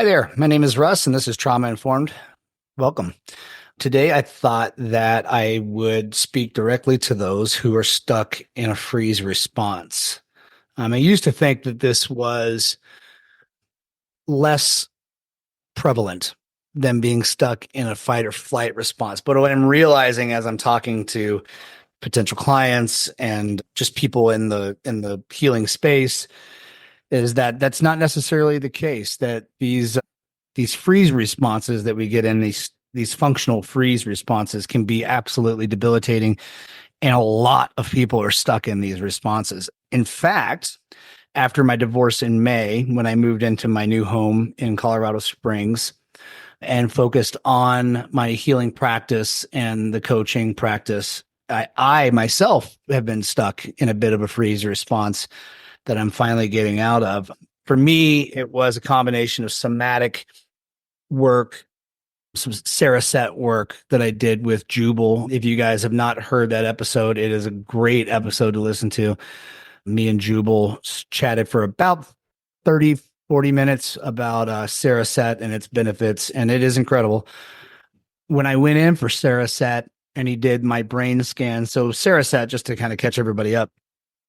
Hi there. My name is Russ, and this is Trauma Informed. Welcome. Today, I thought that I would speak directly to those who are stuck in a freeze response. I used to think that this was less prevalent than being stuck in a fight or flight response. But what I'm realizing as I'm talking to potential clients and just people in the healing space is that that's not necessarily the case. That these freeze responses that we get in these functional freeze responses can be absolutely debilitating, and a lot of people are stuck in these responses. In fact, after my divorce in May, when I moved into my new home in Colorado Springs and focused on my healing practice and the coaching practice, I myself have been stuck in a bit of a freeze response that I'm finally getting out of. For me, it was a combination of somatic work, some Saraset work that I did with Jubal. If you guys have not heard that episode, it is a great episode to listen to. Me and Jubal chatted for about 30, 40 minutes about Saraset and its benefits, and it is incredible. When I went in for Saraset and he did my brain scan, so Saraset, just to kind of catch everybody up,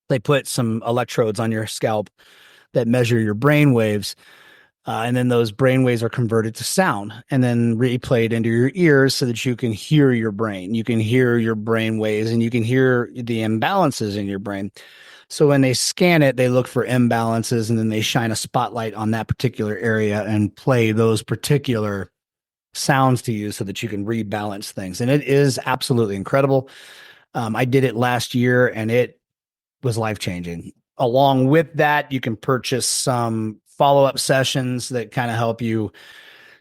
they put some electrodes on your scalp that measure your brain waves. And then those brain waves are converted to sound and then replayed into your ears so that you can hear your brain. You can hear your brain waves and you can hear the imbalances in your brain. So when they scan it, they look for imbalances and then they shine a spotlight on that particular area and play those particular sounds to you so that you can rebalance things. And it is absolutely incredible. I did it last year and it was life-changing. Along with that, you can purchase some follow-up sessions that kind of help you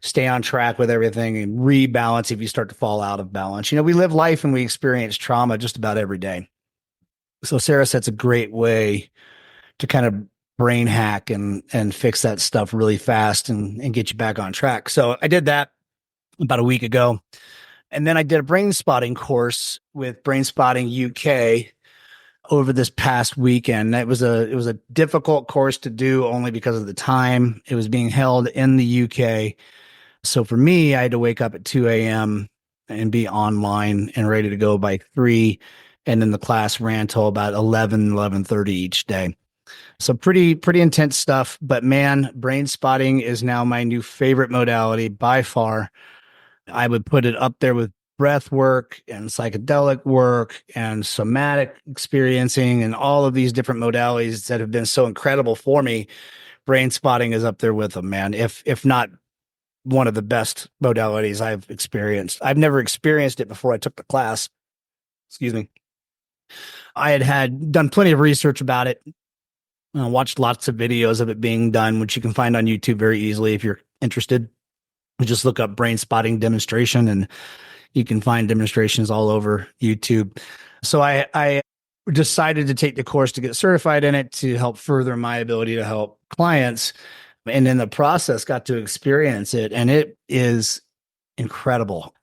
stay on track with everything and rebalance if you start to fall out of balance. You know, we live life and we experience trauma just about every day. So Saraset's a great way to kind of brain hack and fix that stuff really fast and get you back on track. So I did that about a week ago. And then I did a brain spotting course with Brain Spotting UK over this past weekend. It was a difficult course to do only because of the time. It was being held in the UK. So for me, I had to wake up at 2 a.m. and be online and ready to go by 3. And then the class ran till about 11:30 each day. So pretty intense stuff. But man, brain spotting is now my new favorite modality by far. I would put it up there with breath work and psychedelic work and somatic experiencing and all of these different modalities that have been so incredible for me. Brain spotting is up there with them, man. If not one of the best modalities I've experienced. I've never experienced it before I took the class. Excuse me. I had done plenty of research about it. Watched lots of videos of it being done, which you can find on YouTube very easily if you're interested. Just look up brain spotting demonstration and you can find demonstrations all over YouTube. So I decided to take the course to get certified in it to help further my ability to help clients. And in the process, got to experience it. And it is incredible.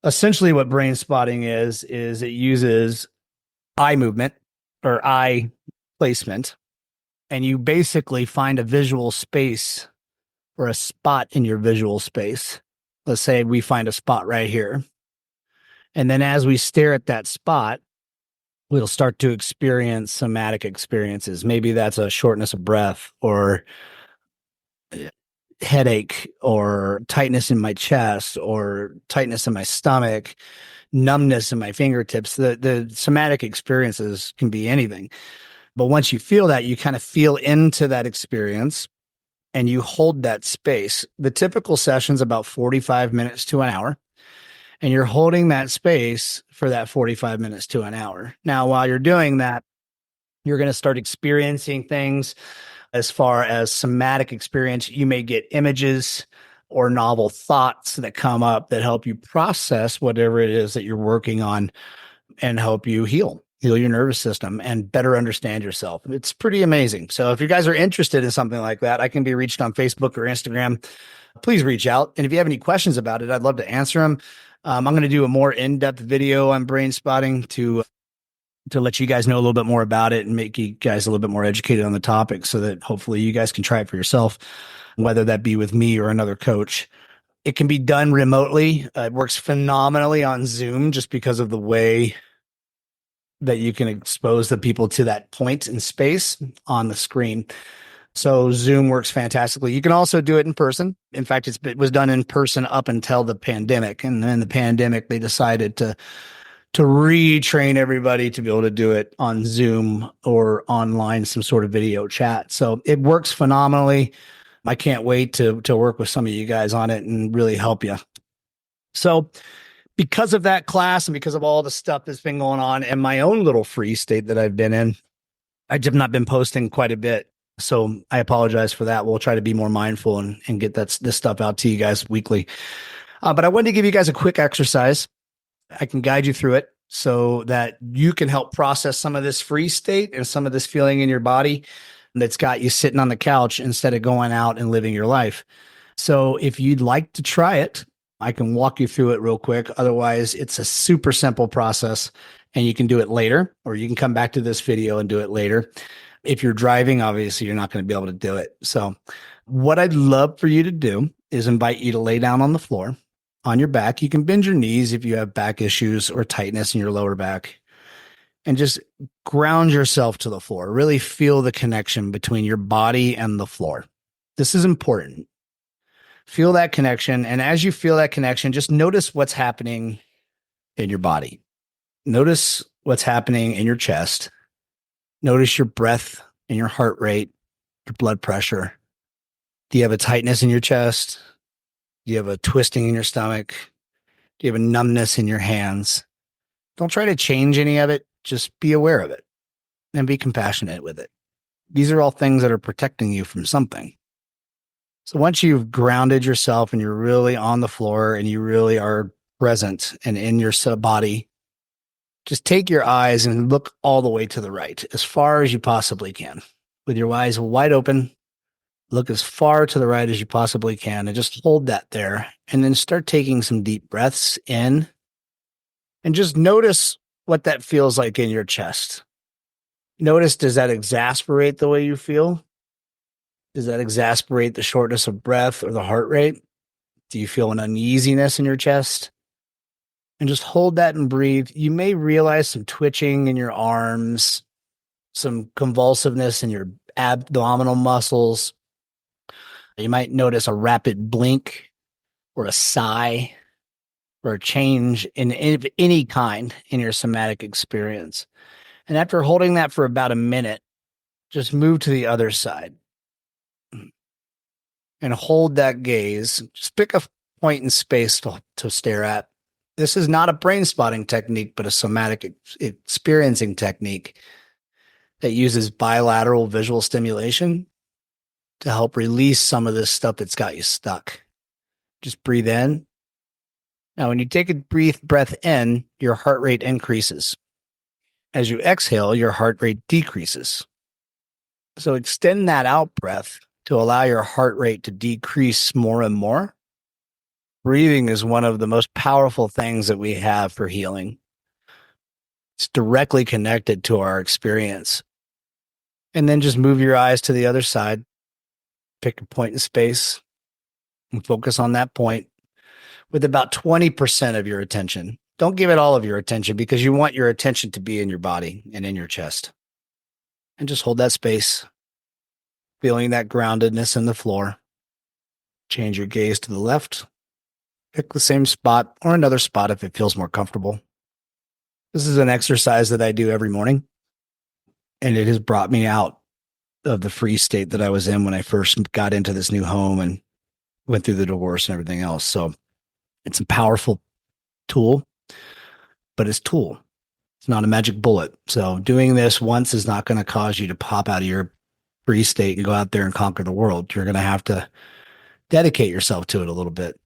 Essentially, what brain spotting is it uses eye movement or eye placement. And you basically find a visual space or a spot in your visual space. Let's say we find a spot right here. And then as we stare at that spot, we'll start to experience somatic experiences. Maybe that's a shortness of breath or headache or tightness in my chest or tightness in my stomach, numbness in my fingertips. The somatic experiences can be anything. But once you feel that, you kind of feel into that experience and you hold that space. The typical session's about 45 minutes to an hour. And you're holding that space for that 45 minutes to an hour. Now, while you're doing that, you're going to start experiencing things as far as somatic experience. You may get images or novel thoughts that come up that help you process whatever it is that you're working on and help you heal your nervous system and better understand yourself. It's pretty amazing. So if you guys are interested in something like that, I can be reached on Facebook or Instagram. Please reach out. And if you have any questions about it, I'd love to answer them. I'm going to do a more in-depth video on brain spotting to to let you guys know a little bit more about it and make you guys a little bit more educated on the topic so that hopefully you guys can try it for yourself, whether that be with me or another coach. It can be done remotely. It works phenomenally on Zoom just because of the way that you can expose the people to that point in space on the screen. So Zoom works fantastically. You can also do it in person. In fact, it was done in person up until the pandemic. And then the pandemic, they decided to retrain everybody to be able to do it on Zoom or online, some sort of video chat. So it works phenomenally. I can't wait to work with some of you guys on it and really help you. So because of that class and because of all the stuff that's been going on and my own little free state that I've been in, I have not been posting quite a bit. So I apologize for that. We'll try to be more mindful and get this stuff out to you guys weekly. But I wanted to give you guys a quick exercise. I can guide you through it so that you can help process some of this free state and some of this feeling in your body that's got you sitting on the couch instead of going out and living your life. So if you'd like to try it, I can walk you through it real quick. Otherwise, it's a super simple process and you can do it later, or you can come back to this video and do it later. If you're driving, obviously, you're not going to be able to do it. So what I'd love for you to do is invite you to lay down on the floor on your back. You can bend your knees if you have back issues or tightness in your lower back, and just ground yourself to the floor. Really feel the connection between your body and the floor. This is important. Feel that connection. And as you feel that connection, just notice what's happening in your body. Notice what's happening in your chest. Notice your breath and your heart rate, your blood pressure. Do you have a tightness in your chest? Do you have a twisting in your stomach? Do you have a numbness in your hands? Don't try to change any of it. Just be aware of it and be compassionate with it. These are all things that are protecting you from something. So once you've grounded yourself and you're really on the floor and you really are present and in your body, just take your eyes and look all the way to the right, as far as you possibly can. With your eyes wide open, look as far to the right as you possibly can and just hold that there. And then start taking some deep breaths in and just notice what that feels like in your chest. Notice, does that exasperate the way you feel? Does that exasperate the shortness of breath or the heart rate? Do you feel an uneasiness in your chest? And just hold that and breathe. You may realize some twitching in your arms, some convulsiveness in your abdominal muscles. You might notice a rapid blink or a sigh or a change in any kind in your somatic experience. And after holding that for about a minute, just move to the other side and hold that gaze. Just pick a point in space to stare at. This is not a brain spotting technique, but a somatic experiencing technique that uses bilateral visual stimulation to help release some of this stuff that's got you stuck. Just breathe in. Now, when you take a breath in, your heart rate increases. As you exhale, your heart rate decreases. So extend that out breath to allow your heart rate to decrease more and more. Breathing is one of the most powerful things that we have for healing. It's directly connected to our experience. And then just move your eyes to the other side. Pick a point in space and focus on that point with about 20% of your attention. Don't give it all of your attention because you want your attention to be in your body and in your chest. And just hold that space, feeling that groundedness in the floor. Change your gaze to the left. Pick the same spot or another spot if it feels more comfortable. This is an exercise that I do every morning, and it has brought me out of the free state that I was in when I first got into this new home and went through the divorce and everything else. So it's a powerful tool, but it's tool. It's not a magic bullet. So doing this once is not going to cause you to pop out of your free state and go out there and conquer the world. You're going to have to dedicate yourself to it a little bit.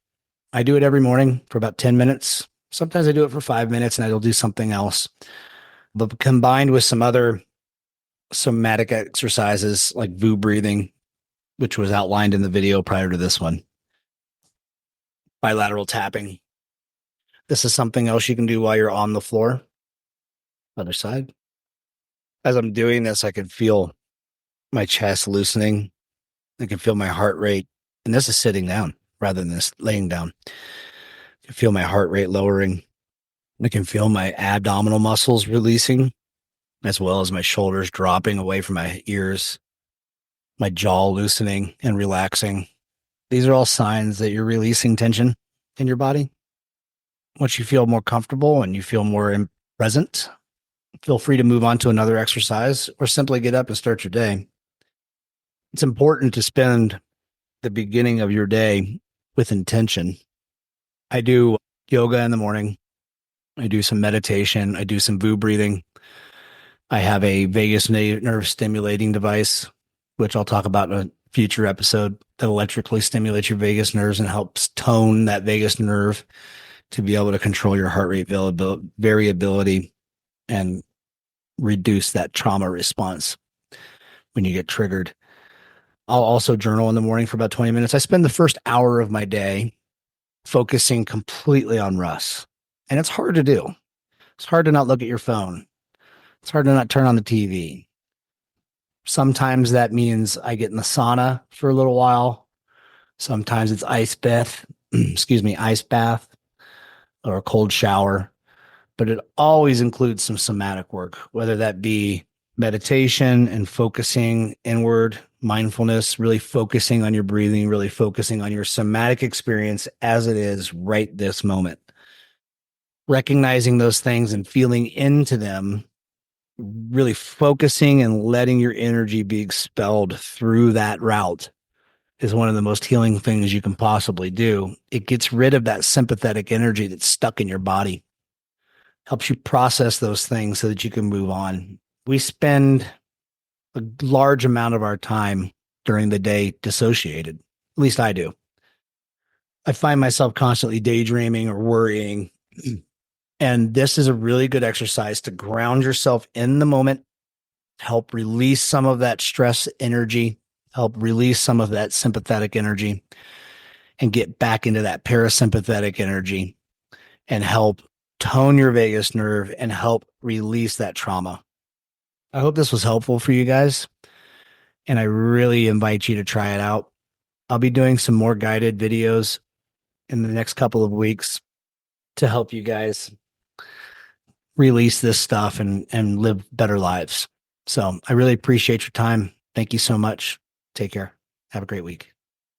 I do it every morning for about 10 minutes. Sometimes I do it for 5 minutes and I'll do something else. But combined with some other somatic exercises like VU breathing, which was outlined in the video prior to this one, bilateral tapping. This is something else you can do while you're on the floor. Other side. As I'm doing this, I can feel my chest loosening. I can feel my heart rate. And this is sitting down rather than this laying down. I can feel my heart rate lowering. I can feel my abdominal muscles releasing, as well as my shoulders dropping away from my ears, my jaw loosening and relaxing. These are all signs that you're releasing tension in your body. Once you feel more comfortable and you feel more present, feel free to move on to another exercise or simply get up and start your day. It's important to spend the beginning of your day with intention. I do yoga in the morning. I do some meditation. I do some VU breathing. I have a vagus nerve stimulating device, which I'll talk about in a future episode, that electrically stimulates your vagus nerves and helps tone that vagus nerve to be able to control your heart rate variability and reduce that trauma response when you get triggered. I'll also journal in the morning for about 20 minutes. I spend the first hour of my day focusing completely on Russ. And it's hard to do. It's hard to not look at your phone. It's hard to not turn on the TV. Sometimes that means I get in the sauna for a little while. Sometimes it's ice bath or a cold shower. But it always includes some somatic work, whether that be meditation and focusing inward, mindfulness, really focusing on your breathing, really focusing on your somatic experience as it is right this moment. Recognizing those things and feeling into them, really focusing and letting your energy be expelled through that route is one of the most healing things you can possibly do. It gets rid of that sympathetic energy that's stuck in your body, helps you process those things so that you can move on. We spend a large amount of our time during the day dissociated. At least I do. I find myself constantly daydreaming or worrying. And this is a really good exercise to ground yourself in the moment, help release some of that stress energy, help release some of that sympathetic energy, and get back into that parasympathetic energy and help tone your vagus nerve and help release that trauma. I hope this was helpful for you guys, and I really invite you to try it out. I'll be doing some more guided videos in the next couple of weeks to help you guys release this stuff and live better lives. So I really appreciate your time. Thank you so much. Take care. Have a great week.